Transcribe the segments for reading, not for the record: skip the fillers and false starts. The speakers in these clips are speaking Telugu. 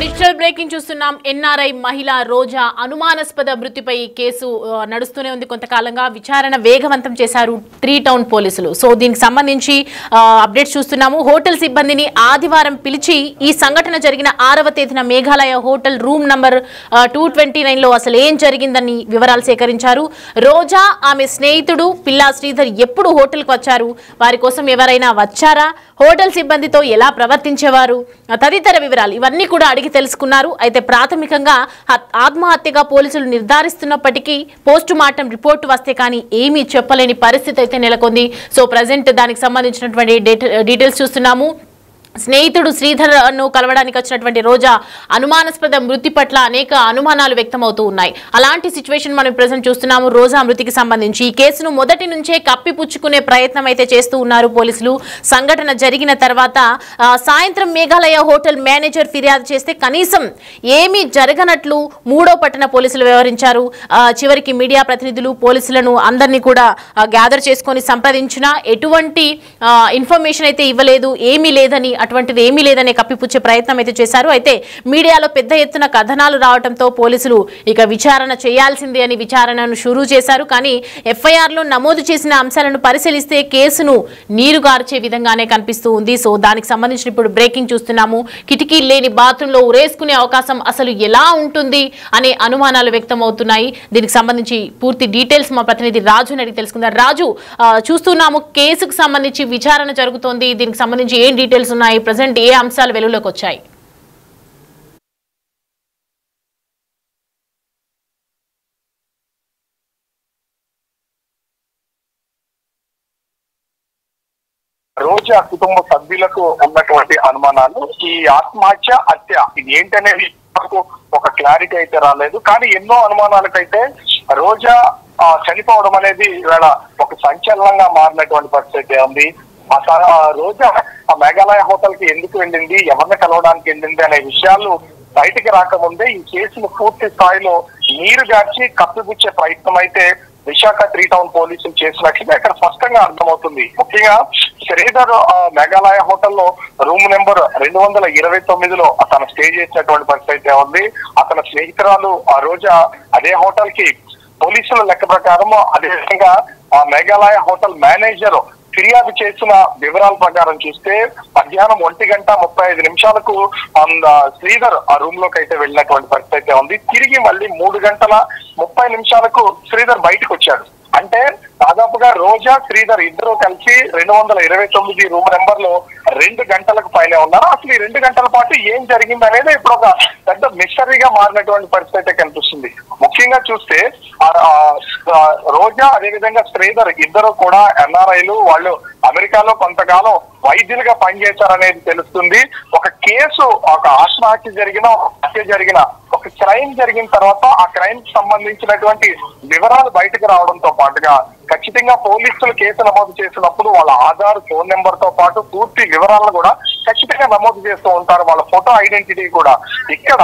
డిజిటల్ బ్రేకింగ్ చూస్తున్నాం. ఎన్ఆర్ఐ మహిళ రోజా అనుమానాస్పద మృతిపై కేసు నడుస్తూనే ఉంది. కొంతకాలంగా విచారణ వేగవంతం చేశారు 3 టౌన్ పోలీసులు. సో దీనికి సంబంధించి అప్డేట్స్ చూస్తున్నాము. హోటల్ సిబ్బందిని ఆదివారం పిలిచి ఈ సంఘటన జరిగిన 6వ తేదీన మేఘాలయ హోటల్ రూమ్ నంబర్ 229లో అసలు ఏం జరిగిందని వివరాలు సేకరించారు. రోజా, ఆమె స్నేహితుడు పిల్లా శ్రీధర్ ఎప్పుడు హోటల్కి వచ్చారు, వారి కోసం ఎవరైనా వచ్చారా, హోటల్ సిబ్బందితో ఎలా ప్రవర్తించేవారు తదితర వివరాలు ఇవన్నీ కూడా అడిగి తెలుసుకున్నారు. అయితే ప్రాథమికంగా ఆత్మహత్యగా పోలీసులు నిర్ధారిస్తున్నప్పటికీ పోస్ట్ మార్టం రిపోర్టు వస్తే కానీ ఏమీ చెప్పలేని పరిస్థితి అయితే నెలకొంది. సో ప్రజెంట్ దానికి సంబంధించినటువంటి డీటెయిల్స్ చూస్తున్నాము. స్నేహితుడు శ్రీధర్ను కలవడానికి వచ్చినటువంటి రోజా అనుమానాస్పద మృతి పట్ల అనేక అనుమానాలు వ్యక్తమవుతూ ఉన్నాయి. అలాంటి సిచ్యువేషన్ మనం ప్రెజెంట్ చూస్తున్నాము. రోజా మృతికి సంబంధించి ఈ కేసును మొదటి నుంచే కప్పిపుచ్చుకునే ప్రయత్నం అయితే చేస్తూ ఉన్నారు పోలీసులు. సంఘటన జరిగిన తర్వాత సాయంత్రం మేఘాలయ హోటల్ మేనేజర్ ఫిర్యాదు చేస్తే కనీసం ఏమీ జరగనట్లు 3వ పట్టణ పోలీసులు వ్యవహరించారు. చివరికి మీడియా ప్రతినిధులు పోలీసులను అందరినీ కూడా గ్యాదర్ చేసుకొని సంప్రదించినా ఎటువంటి ఇన్ఫర్మేషన్ అయితే ఇవ్వలేదు, ఏమీ లేదని, అటువంటిది ఏమీ లేదనే కప్పిపుచ్చే ప్రయత్నం అయితే చేశారు. అయితే మీడియాలో పెద్ద ఎత్తున కథనాలు రావడంతో పోలీసులు ఇక విచారణ చేయాల్సిందే అని విచారణను షురూ చేశారు. కానీ ఎఫ్ఐఆర్లో నమోదు చేసిన అంశాలను పరిశీలిస్తే కేసును నీరుగార్చే విధంగానే కనిపిస్తూ ఉంది. సో దానికి సంబంధించిన ఇప్పుడు బ్రేకింగ్ చూస్తున్నాము. కిటికీ లేని బాత్రూంలో ఉరేసుకునే అవకాశం అసలు ఎలా ఉంటుంది అనే అనుమానాలు వ్యక్తం అవుతున్నాయి. దీనికి సంబంధించి పూర్తి డీటెయిల్స్ మా ప్రతినిధి రాజుని అడిగి తెలుసుకుందాం. రాజు, చూస్తున్నాము కేసుకు సంబంధించి విచారణ జరుగుతోంది. దీనికి సంబంధించి ఏం డీటెయిల్స్ ఉన్నాయి, ప్రెజెంట్ ఏ అంశాలు వెలుగులోకి వచ్చాయి? రోజా కుటుంబ సభ్యులకు ఉన్నటువంటి అనుమానాలు, ఈ ఆత్మహత్య హత్య ఇది ఏంటనేది ఒక క్లారిటీ అయితే రాలేదు. కానీ ఎన్నో అనుమానాలకైతే రోజా చనిపోవడం అనేది ఇవాళ ఒక సంచలనంగా మారినటువంటి పరిస్థితి ఉంది. రోజా ఆ మేఘాలయ హోటల్ కి ఎందుకు వెళ్ళింది, ఎవరిని కలవడానికి వెళ్ళింది అనే విషయాలు బయటికి రాకముందే ఈ కేసును పూర్తి స్థాయిలో నీరుగార్చి కప్పిపుచ్చే ప్రయత్నం అయితే విశాఖ 3 టౌన్ పోలీసులు చేసినట్లుగా ఇక్కడ స్పష్టంగా అర్థమవుతుంది. ముఖ్యంగా శ్రీధర్ మేఘాలయ హోటల్లో రూమ్ నెంబర్ 229లో అతను స్టే చేసినటువంటి పరిస్థితి ఉంది. అతని స్నేహితురాలు ఆ రోజా అదే హోటల్ కి పోలీసుల లెక్క ప్రకారం, అదేవిధంగా ఆ మేఘాలయ హోటల్ మేనేజర్ ఫిర్యాదు చేసిన వివరాల ప్రకారం చూస్తే మధ్యాహ్నం 1:35 శ్రీధర్ ఆ రూమ్ లోకి అయితే వెళ్ళినటువంటి పరిస్థితి ఉంది. తిరిగి మళ్ళీ 3:30 శ్రీధర్ బయటకు వచ్చాడు. అంటే దాదాపుగా రోజా శ్రీధర్ ఇద్దరు కలిసి 229 రూమ్ నెంబర్ లో 2 గంటలకు పైనే ఉన్నారు. అసలు ఈ 2 గంటల పాటు ఏం జరిగింది అనేది ఇప్పుడు ఒక పెద్ద మిస్టరీగా మారినటువంటి పరిస్థితి కనిపిస్తుంది. ముఖ్యంగా చూస్తే రోజా అదేవిధంగా శ్రీధర్ ఇద్దరు కూడా ఎన్ఆర్ఐలు, వాళ్ళు అమెరికాలో కొంతకాలం వైద్యులుగా పనిచేశారనేది తెలుస్తుంది. ఒక కేసు, ఒక ఆత్మహత్య జరిగిన, హత్య జరిగిన, ఒక క్రైమ్ జరిగిన తర్వాత ఆ క్రైమ్ కి సంబంధించినటువంటి వివరాలు బయటకు రావడంతో పాటుగా ఖచ్చితంగా పోలీసులు కేసు నమోదు చేసినప్పుడు వాళ్ళ ఆధార్, ఫోన్ నెంబర్ తో పాటు పూర్తి వివరాలను కూడా ఖచ్చితంగా నమోదు చేస్తూ ఉంటారు, వాళ్ళ ఫోటో ఐడెంటిటీ కూడా. ఇక్కడ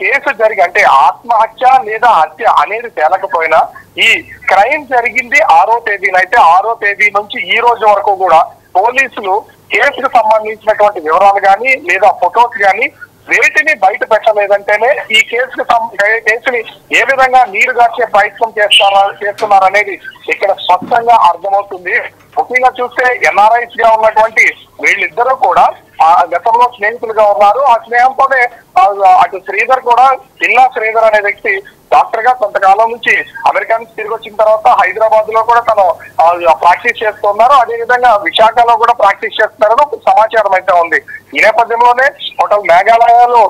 కేసు జరిగి అంటే ఆత్మహత్య లేదా హత్య అనేది తేలకపోయినా ఈ క్రైమ్ జరిగింది 6వ తేదీనైతే 6వ తేదీ నుంచి ఈ రోజు వరకు కూడా పోలీసులు కేసుకు సంబంధించినటువంటి వివరాలు కానీ లేదా ఫొటోస్ కానీ వేటిని బయట పెట్టలేదంటేనే ఈ కేసుని ఏ విధంగా నీరుగార్చే ప్రయత్నం చేస్తున్నారనేది ఇక్కడ స్పష్టంగా అర్థమవుతుంది. ముఖ్యంగా చూస్తే ఎన్ఆర్ఐస్ గా ఉన్నటువంటి వీళ్ళిద్దరూ కూడా ఆ గతంలో స్నేహితులుగా ఉన్నారు. ఆ స్నేహంతోనే అటు శ్రీధర్ కూడా, పిల్లా శ్రీధర్ అనే వ్యక్తి డాక్టర్ గా కొంతకాలం నుంచి అమెరికా నుంచి తిరిగి వచ్చిన తర్వాత హైదరాబాద్ లో కూడా తను ప్రాక్టీస్ చేస్తున్నారు. అదేవిధంగా విశాఖలో కూడా ప్రాక్టీస్ చేస్తున్నారని ఒక సమాచారం అయితే ఉంది. ఈ నేపథ్యంలోనే హోటల్ మేఘాలయలో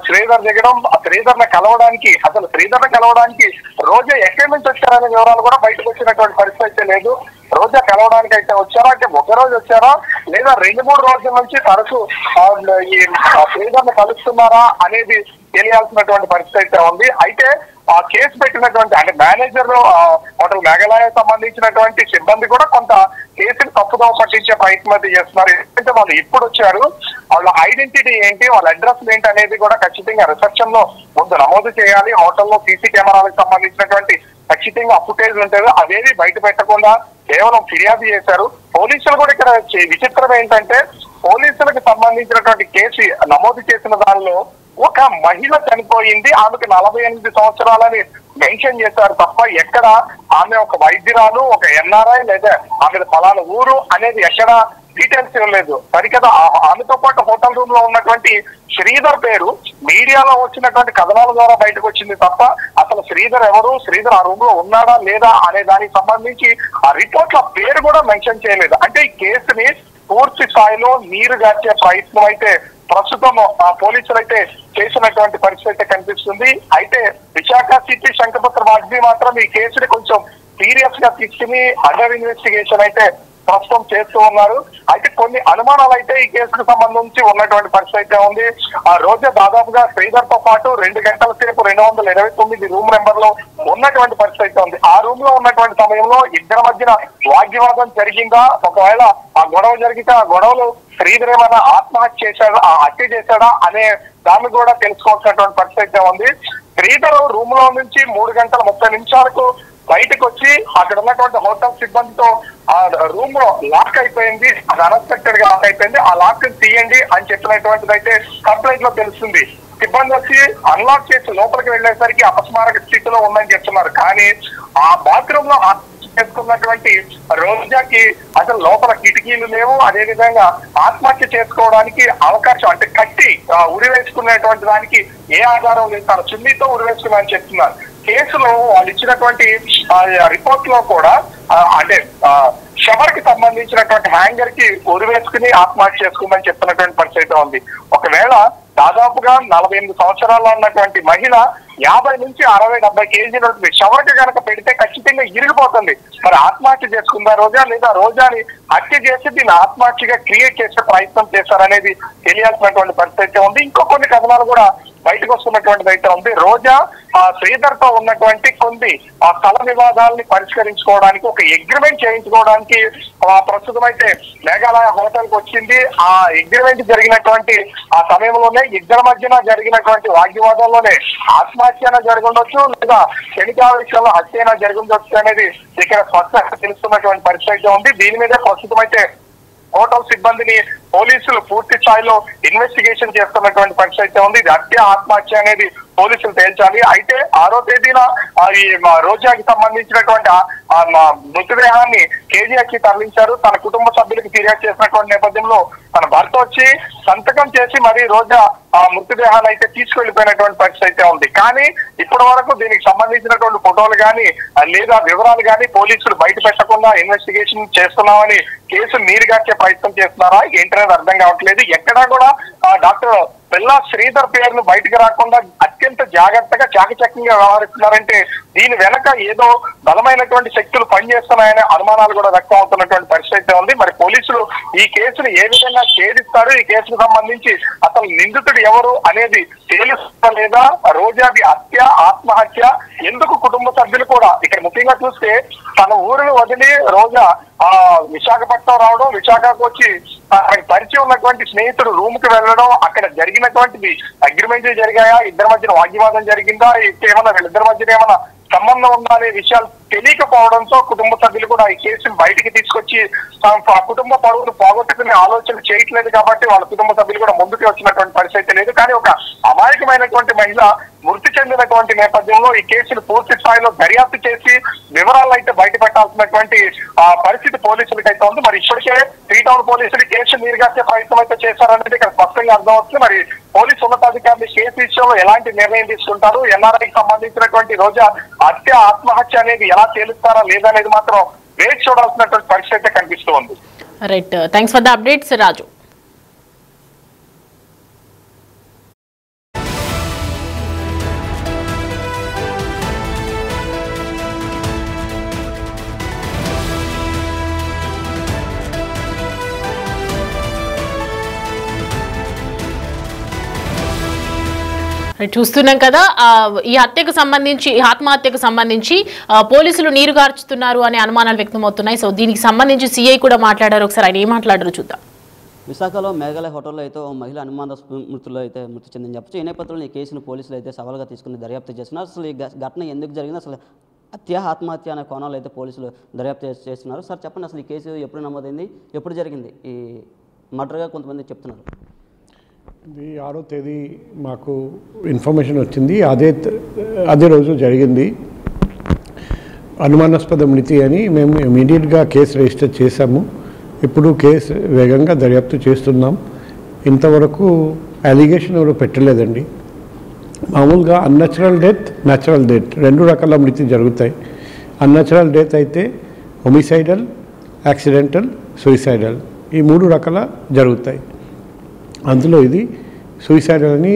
శ్రీధర్ దిగడం, శ్రీధర్ ని కలవడానికి, అసలు శ్రీధర్ ని కలవడానికి రోజా ఎక్కడి నుంచి వచ్చారనే వివరాలు కూడా బయటకు వచ్చినటువంటి పరిస్థితి లేదు. రోజా కలవడానికి అయితే వచ్చారా అంటే ఒక రోజు వచ్చారా లేదా 2-3 రోజుల నుంచి తరచు ఈ శ్రీధర్ ని కలుస్తున్నారా అనేది తెలియాల్సినటువంటి పరిస్థితి అయితే ఉంది. అయితే ఆ కేసు పెట్టినటువంటి అంటే మేనేజర్ హోటల్ మేఘాలయ సంబంధించినటువంటి సిబ్బంది కూడా కొంత కేసుని తప్పుదోవ పట్టించే ప్రయత్నం అయితే చేస్తున్నారు. ఎందుకంటే వాళ్ళు ఎప్పుడు వచ్చారు, వాళ్ళ ఐడెంటిటీ ఏంటి, వాళ్ళ అడ్రస్ ఏంటి అనేది కూడా ఖచ్చితంగా రిసెప్షన్ లో ముందు నమోదు చేయాలి. హోటల్లో సీసీ కెమెరాలకు సంబంధించినటువంటి ఖచ్చితంగా ఫుటేజ్ ఉంటుంది, అదేవి బయట పెట్టకుండా కేవలం ఫిర్యాదు చేశారు పోలీసులు కూడా. ఇక్కడ విచిత్రం ఏంటంటే పోలీసులకు సంబంధించినటువంటి కేసు నమోదు చేసిన దానిలో ఒక మహిళ చనిపోయింది, ఆమెకు 48 సంవత్సరాలని మెన్షన్ చేశారు తప్ప ఎక్కడ ఆమె ఒక వైద్యురాలు, ఒక ఎన్ఆర్ఐ లేదా ఆమె ఫలానా ఊరు అనేది ఎక్కడ డీటెయిల్స్ ఇవ్వలేదు. సరికదా ఆమెతో పాటు హోటల్ రూమ్ లో ఉన్నటువంటి శ్రీధర్ పేరు మీడియాలో వచ్చినటువంటి కథనాల ద్వారా బయటకు వచ్చింది తప్ప అసలు శ్రీధర్ ఎవరు, శ్రీధర్ ఆ రూమ్ లో ఉన్నాడా లేదా అనే దానికి సంబంధించి ఆ రిపోర్ట్ లో పేరు కూడా మెన్షన్ చేయలేదు. అంటే ఈ కేసుని పూర్తి స్థాయిలో నీరు గార్చే ప్రయత్నం అయితే ప్రస్తుతం పోలీసులు అయితే చేసినటువంటి పరిస్థితి అయితే కనిపిస్తుంది. అయితే విశాఖ సిటీ శంఖపత్ర వాగ్ది మాత్రం ఈ కేసుని కొంచెం సీరియస్ గా తీసుకుని అండర్ ఇన్వెస్టిగేషన్ అయితే ప్రస్తుతం చేస్తూ ఉన్నారు. అయితే కొన్ని అనుమానాలు అయితే ఈ కేసుకు సంబంధించి ఉన్నటువంటి పరిస్థితి అయితే ఉంది. ఆ రోజు దాదాపుగా శ్రీధర్ తో పాటు 2 గంటల సేపు 229 రూమ్ నెంబర్ లో ఉన్నటువంటి పరిస్థితి అయితే ఉంది. ఆ రూమ్ లో ఉన్నటువంటి సమయంలో ఇద్దరి మధ్యన వాగ్వివాదం జరిగిందా, ఒకవేళ ఆ గొడవ జరిగితే ఆ గొడవలు శ్రీధర్ ఏమైనా ఆత్మహత్య చేశాడా, హత్య చేశాడా అనే దాన్ని కూడా తెలుసుకోవాల్సినటువంటి పరిస్థితి అయితే ఉంది. శ్రీధర్ రూమ్ లో నుంచి 3:30 బయటకు వచ్చి అక్కడ ఉన్నటువంటి హోటల్ సిబ్బందితో ఆ రూమ్ లో లాక్ అయిపోయింది, అది అన్ఎక్స్పెక్టెడ్ గా లాక్ అయిపోయింది, ఆ లాక్ తీయండి అని చెప్పినటువంటిది అయితే కంప్లైంట్ లో తెలుస్తుంది. సిబ్బంది వచ్చి అన్లాక్ చేసి లోపలికి వెళ్లేసరికి అపస్మారక స్థితిలో ఉందని చెప్తున్నారు. కానీ ఆ బాత్రూమ్ లో చేసుకున్నటువంటి రోజాకి అసలు లోపల కిటికీలు లేవు, అదే విధంగా ఆత్మహత్య చేసుకోవడానికి అవకాశం అంటే కట్టి ఉరి వేసుకునేటువంటి దానికి ఏ ఆధారం లేదు, తన చున్నీతో ఉరి వేసుకున్నారని చెప్తున్నారు. కేసులో వాళ్ళు ఇచ్చినటువంటి రిపోర్ట్ లో కూడా అంటే షవర్ కి సంబంధించినటువంటి హ్యాంగర్ కి ఉరి వేసుకుని ఆత్మహత్య చేసుకుందని చెప్తున్నటువంటి పరిస్థితి ఉంది. ఒకవేళ దాదాపుగా 48 సంవత్సరాల్లో ఉన్నటువంటి మహిళ 50 నుంచి 60-70 కేజీలు ఉంటుంది. షవర్ కి కనుక పెడితే ఖచ్చితంగా ఇరిగిపోతుంది. మరి ఆత్మహత్య చేసుకుందా రోజా, లేదా రోజాని హత్య చేసి దీన్ని ఆత్మహత్యగా క్రియేట్ చేసే ప్రయత్నం చేశారనేది తెలియాల్సినటువంటి పరిస్థితి ఉంది. ఇంకో కొన్ని కథనాలు కూడా బయటకు వస్తున్నటువంటిది అయితే ఉంది. రోజా శ్రీధర్ తో ఉన్నటువంటి కొన్ని స్థల వివాదాలని పరిష్కరించుకోవడానికి ఒక అగ్రిమెంట్ చేయించుకోవడానికి ప్రస్తుతం అయితే మేఘాలయ హోటల్ కి వచ్చింది. ఆ అగ్రిమెంట్ జరిగినటువంటి ఆ సమయంలోనే ఇద్దరి మధ్యన జరిగినటువంటి వాగ్వివాదంలోనే ఆత్మహత్య జరుగుండొచ్చు, లేదా క్షణికా విషయంలో హత్య జరుగుండొచ్చు అనేది ఇక్కడ స్పష్టంగా తెలుస్తున్నటువంటి పరిస్థితి ఉంది. దీని మీద ప్రస్తుతం అయితే హోటల్ సిబ్బందిని పోలీసులు పూర్తి స్థాయిలో ఇన్వెస్టిగేషన్ చేస్తున్నటువంటి పరిస్థితి ఉంది. ఇది హత్య ఆత్మహత్య అనేది పోలీసులు తేల్చాలి. అయితే 6వ తేదీన ఈ రోజాకి సంబంధించినటువంటి మృతదేహాన్ని కేజీఆర్కి తరలించారు. తన కుటుంబ సభ్యులకు ఫిర్యాదు చేసినటువంటి నేపథ్యంలో తన భర్త వచ్చి సంతకం చేసి మరి రోజా ఆ మృతదేహాన్ని అయితే తీసుకెళ్లిపోయినటువంటి పరిస్థితి అయితే ఉంది. కానీ ఇప్పటి వరకు దీనికి సంబంధించినటువంటి ఫోటోలు కానీ లేదా వివరాలు కానీ పోలీసులు బయట పెట్టకుండా ఇన్వెస్టిగేషన్ చేస్తున్నామని కేసు నీరుగార్చే ప్రయత్నం చేస్తున్నారా ఏంటనేది అర్థం కావట్లేదు. ఎక్కడా కూడా డాక్టర్ పిల్లా శ్రీధర్ పేరును బయటకు రాకుండా అత్యంత జాగ్రత్తగా చాకచక్యంగా వ్యవహరిస్తున్నారంటే దీని వెనక ఏదో బలమైనటువంటి శక్తులు పనిచేస్తున్నాయనే అనుమానాలు కూడా వ్యక్తం అవుతున్నటువంటి పరిస్థితి ఉంది. మరి పోలీసులు ఈ కేసును ఏ విధంగా ఛేదిస్తారు, ఈ కేసుకు సంబంధించి అసలు నిందితుడు ఎవరు అనేది తేలుస్తా లేదా, రోజాది హత్య ఆత్మహత్య ఎందుకు కుటుంబ సభ్యులు కూడా ఇక్కడ ముఖ్యంగా చూస్తే తన ఊరిని వదిలి రోజా విశాఖపట్నం రావడం, విశాఖకు వచ్చి అక్కడికి పరిచయం ఉన్నటువంటి స్నేహితుడు రూమ్ కి వెళ్ళడం, అక్కడ జరిగినటువంటిది అగ్రిమెంట్లు జరిగాయా, ఇద్దరి మధ్యన వాగ్వివాదం జరిగిందా, ఏమన్నా వీళ్ళిద్దరి మధ్యన ఏమన్నా సంబంధం ఉందా అనే విషయాలు తెలియకపోవడంతో కుటుంబ సభ్యులు కూడా ఈ కేసును బయటికి తీసుకొచ్చి కుటుంబ పరువును పోగొట్టుకునే ఆలోచన చేయట్లేదు. కాబట్టి వాళ్ళ కుటుంబ సభ్యులు కూడా ముందుకు వచ్చినటువంటి పరిస్థితి లేదు. కానీ ఒక అమాయకమైనటువంటి మహిళ మృతి చెందినటువంటి నేపథ్యంలో ఈ కేసును పూర్తి స్థాయిలో దర్యాప్తు చేసి వివరాలు అయితే బయట పెట్టాల్సినటువంటి పరిస్థితి పోలీసులకు అయితే ఉంది. మరి ఇప్పటికే 3 టౌన్ పోలీసులు కేసు నీరుగార్చే ప్రయత్నం అయితే చేశారనేది ఇక్కడ స్పష్టంగా అర్థమవుతుంది. మరి పోలీసు ఉన్నతాధికారులు కేసు విషయంలో ఎలాంటి నిర్ణయం తీసుకుంటారు, ఎన్ఆర్ఐకి సంబంధించినటువంటి రోజా హత్య ఆత్మహత్య అనేది ఎలా తేలుస్తారా లేదనేది మాత్రం వేచి చూడాల్సినటువంటి పరిస్థితి కనిపిస్తూ ఉంది. Right, thanks for the updates Raju. చూస్తున్నాం కదా, ఈ హత్యకు సంబంధించి ఆత్మహత్యకు సంబంధించి పోలీసులు నీరు గార్చుతున్నారు అనే అనుమానాలు వ్యక్తమవుతున్నాయి. సో దీనికి సంబంధించి సిఐ కూడా మాట్లాడారు. ఒకసారి ఆయన ఏం మాట్లాడారు చూద్దాం. విశాఖలో మేఘాలయ హోటల్లో అయితే ఓ మహిళ అనుమానాస్పద మృతులు అయితే మృతి చెందని చెప్పచ్చు. ఈ నేపథ్యంలో ఈ కేసును పోలీసులు అయితే సవాలుగా తీసుకుని దర్యాప్తు చేస్తున్నారు. అసలు ఈ ఘటన ఎందుకు జరిగింది, అసలు హత్య ఆత్మహత్య అనే కోణాలు అయితే పోలీసులు దర్యాప్తు చేస్తున్నారు. సార్ చెప్పండి, అసలు ఈ కేసు ఎప్పుడు నమోదైంది, ఎప్పుడు జరిగింది, ఈ మర్డర్గా కొంతమంది చెప్తున్నారు. ఇది 6వ తేదీ మాకు ఇన్ఫర్మేషన్ వచ్చింది. అదే రోజు జరిగింది. అనుమానాస్పద మృతి అని మేము ఇమీడియట్గా కేసు రిజిస్టర్ చేశాము. ఇప్పుడు కేసు వేగంగా దర్యాప్తు చేస్తున్నాం. ఇంతవరకు అలిగేషన్ ఎవరు పెట్టలేదండి. మామూలుగా అన్యాచురల్ డెత్, న్యాచురల్ డెత్ 2 రకాల మృతి జరుగుతాయి. అన్యాచురల్ డెత్ అయితే హోమిసైడల్, యాక్సిడెంటల్, సూయిసైడల్ ఈ 3 రకాల జరుగుతాయి. అందులో ఇది సూయిసైడల్ అని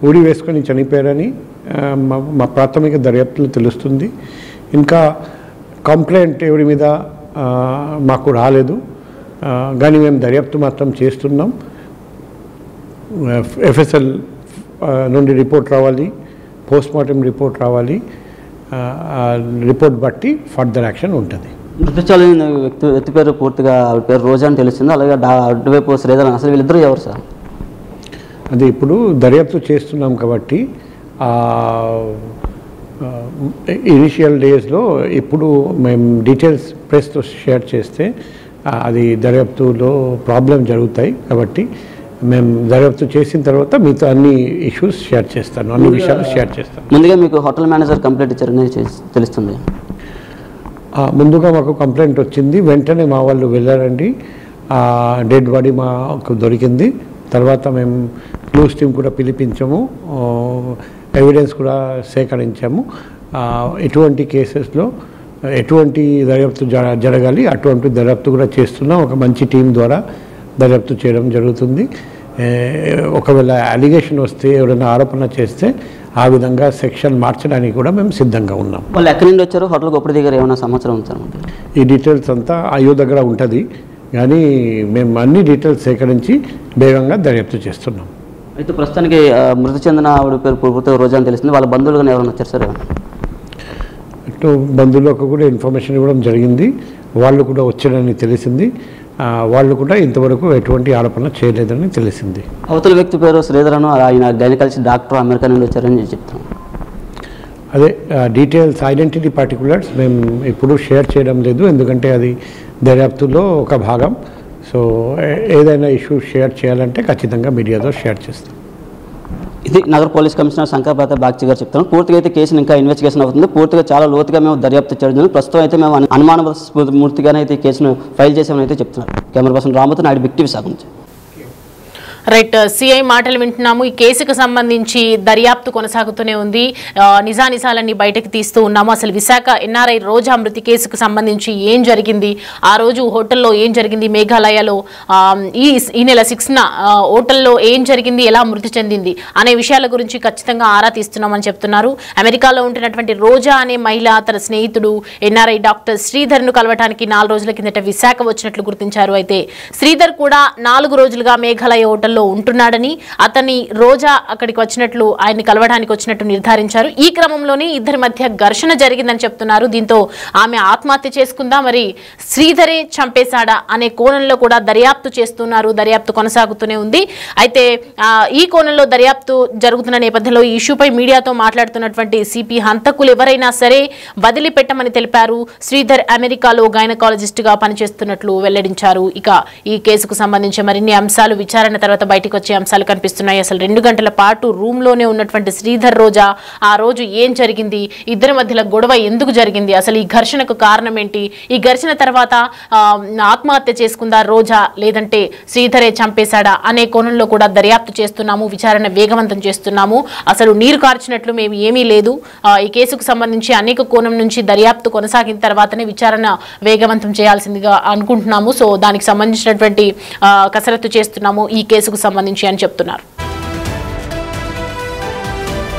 ఊడి వేసుకొని చనిపోయారని మా ప్రాథమిక దర్యాప్తులో తెలుస్తుంది. ఇంకా కంప్లైంట్ ఎవరి మీద మాకు రాలేదు, కానీ మేము దర్యాప్తు మాత్రం చేస్తున్నాం. ఎఫ్ఎస్ఎల్ నుండి రిపోర్ట్ రావాలి, పోస్ట్మార్టం రిపోర్ట్ రావాలి. రిపోర్ట్ బట్టి ఫర్దర్ యాక్షన్ ఉంటుంది. మృతి చెందిన వ్యక్తి పేరు పూర్తిగా ఆవిడ పేరు రోజా అని తెలుస్తుంది. అలాగే అటువైపు శ్రీధర్. అసలు వీళ్ళిద్దరూ ఎవరు సార్? అది ఇప్పుడు దర్యాప్తు చేస్తున్నాం కాబట్టి ఇనిషియల్ డేస్లో ఇప్పుడు మేము డీటెయిల్స్ ప్రెస్తో షేర్ చేస్తే అది దర్యాప్తులో ప్రాబ్లం జరుగుతాయి. కాబట్టి మేము దర్యాప్తు చేసిన తర్వాత మీతో అన్ని ఇష్యూస్ షేర్ చేస్తాను, అన్ని విషయాలు షేర్ చేస్తాను. ముందుగా మీకు హోటల్ మేనేజర్ కంప్లైంట్ ఇచ్చారని తెలుస్తుంది. ముందుగా మాకు కంప్లైంట్ వచ్చింది, వెంటనే మా వాళ్ళు వెళ్ళారండి. డెడ్ బాడీ మాకు దొరికింది. తర్వాత మేము క్లూస్ టీమ్ కూడా పిలిపించాము, ఎవిడెన్స్ కూడా సేకరించాము. ఎటువంటి కేసెస్లో ఎటువంటి దర్యాప్తు జరగాలి అటువంటి దర్యాప్తు కూడా చేస్తున్నాం. ఒక మంచి టీం ద్వారా దర్యాప్తు చేయడం జరుగుతుంది. ఒకవేళ అలిగేషన్ వస్తే, ఎవరైనా ఆరోపణ చేస్తే ఆ విధంగా సెక్షన్ మార్చడానికి కూడా మేము సిద్ధంగా ఉన్నాం. వాళ్ళు ఎక్కడి నుండి వచ్చారు, హోటల్కి ఎప్పుడు దగ్గర ఏమైనా సమాచారం ఉంచారు? ఈ డీటెయిల్స్ అంతా అయ్యో దగ్గర ఉంటుంది, కానీ మేము అన్ని డీటెయిల్స్ సేకరించి వేగంగా దర్యాప్తు చేస్తున్నాం. అయితే ప్రస్తుతానికి మృతి చెందిన ఆవిడ పేరు పూర్తిగా రోజా అని తెలిసింది. వాళ్ళ బంధువులు కానీ ఎవరైనా వచ్చారు సార్? అటు బంధువులకు కూడా ఇన్ఫర్మేషన్ ఇవ్వడం జరిగింది, వాళ్ళు కూడా వచ్చారని తెలిసింది. వాళ్ళు కూడా ఇంతవరకు ఎటువంటి ఆరోపణ చేయలేదని తెలిసింది. అవతల వ్యక్తి పేరు శ్రీధర్ అని, ఆయన గైనకాలజిస్ట్ డాక్టర్, అమెరికా నుండి వచ్చారని చెప్తాను. అదే డీటెయిల్స్, ఐడెంటిటీ పర్టికులర్స్ మేము ఇప్పుడు షేర్ చేయడం లేదు, ఎందుకంటే అది దర్యాప్తులో ఒక భాగం. సో ఏదైనా ఇష్యూ షేర్ చేయాలంటే ఖచ్చితంగా మీడియాతో షేర్ చేస్తాం. ఇది నగర పోలీస్ కమిషనర్ శంకర్పాత బాగ్చి గారు చెప్తాను. పూర్తిగా అయితే కేసును ఇంకా ఇన్వెస్టిగేషన్ అవుతుంది. పూర్తిగా చాలా లోతుగా మేము దర్యాప్తు చేయడం. ప్రస్తుతం అయితే మేము అనుమానాస్పద మూర్తిగానే అయితే కేసును ఫైల్ చేసామని అయితే చెప్తున్నారు. కెమెరా పర్సన్ రామతో నాయుడు, బిగ్ టీవీ విశాఖ నుంచి. రైట్, సిఐ మాటలు వింటున్నాము. ఈ కేసుకు సంబంధించి దర్యాప్తు కొనసాగుతూనే ఉంది. నిజానిజాలన్నీ బయటకు తీస్తూ ఉన్నాము. అసలు విశాఖ ఎన్ఆర్ఐ రోజా మృతి కేసుకు సంబంధించి ఏం జరిగింది, ఆ రోజు హోటల్లో ఏం జరిగింది, మేఘాలయలో ఈ నెల 6న హోటల్లో ఏం జరిగింది, ఎలా మృతి చెందింది అనే విషయాల గురించి ఖచ్చితంగా ఆరా తీస్తున్నామని చెప్తున్నారు. అమెరికాలో ఉంటున్నటువంటి రోజా అనే మహిళ తన స్నేహితుడు ఎన్ఆర్ఐ డాక్టర్ శ్రీధర్ను కలవటానికి 4 రోజుల కిందట విశాఖ వచ్చినట్లు గుర్తించారు. అయితే శ్రీధర్ కూడా 4 రోజులుగా మేఘాలయ హోటల్ ఉంటున్నాడని, అతన్ని రోజా అక్కడికి వచ్చినట్లు, ఆయన్ని కలవడానికి వచ్చినట్టు నిర్ధారించారు. ఈ క్రమంలోనే ఇద్దరి మధ్య ఘర్షణ జరిగిందని చెప్తున్నారు. దీంతో ఆమె ఆత్మహత్య చేసుకుందా, మరి శ్రీధరే చంపేశాడా అనే కోణంలో కూడా దర్యాప్తు చేస్తున్నారు. దర్యాప్తు కొనసాగుతూనే ఉంది. అయితే ఈ కోణంలో దర్యాప్తు జరుగుతున్న నేపథ్యంలో ఈ ఇష్యూపై మీడియాతో మాట్లాడుతున్నటువంటి సిపి హంతకులు ఎవరైనా సరే వదిలిపెట్టమని తెలిపారు. శ్రీధర్ అమెరికాలో గైనకాలజిస్ట్ గా పనిచేస్తున్నట్లు వెల్లడించారు. ఇక ఈ కేసుకు సంబంధించి మరిన్ని అంశాలు విచారణ తర్వాత బయటకు వచ్చే అంశాలు కనిపిస్తున్నాయి. అసలు 2 గంటల పాటు రూమ్ లోనే ఉన్నటువంటి శ్రీధర్ రోజా ఆ రోజు ఏం జరిగింది, ఇద్దరి మధ్యలో గొడవ ఎందుకు జరిగింది, అసలు ఈ ఘర్షణకు కారణం ఏంటి, ఈ ఘర్షణ తర్వాత ఆత్మహత్య చేసుకుందా రోజా లేదంటే శ్రీధరే చంపేశాడా అనే కోణంలో కూడా దర్యాప్తు చేస్తున్నాము. విచారణ వేగవంతం చేస్తున్నాము. అసలు నీరు కార్చినట్లు మేము ఏమీ లేదు. ఈ కేసుకు సంబంధించి అనేక కోణం నుంచి దర్యాప్తు కొనసాగిన తర్వాతనే విచారణ వేగవంతం చేయాల్సిందిగా అనుకుంటున్నాము. సో దానికి సంబంధించినటువంటి కసరత్తు చేస్తున్నాము ఈ కేసుకు సంబంధించి అని చెప్తున్నారు.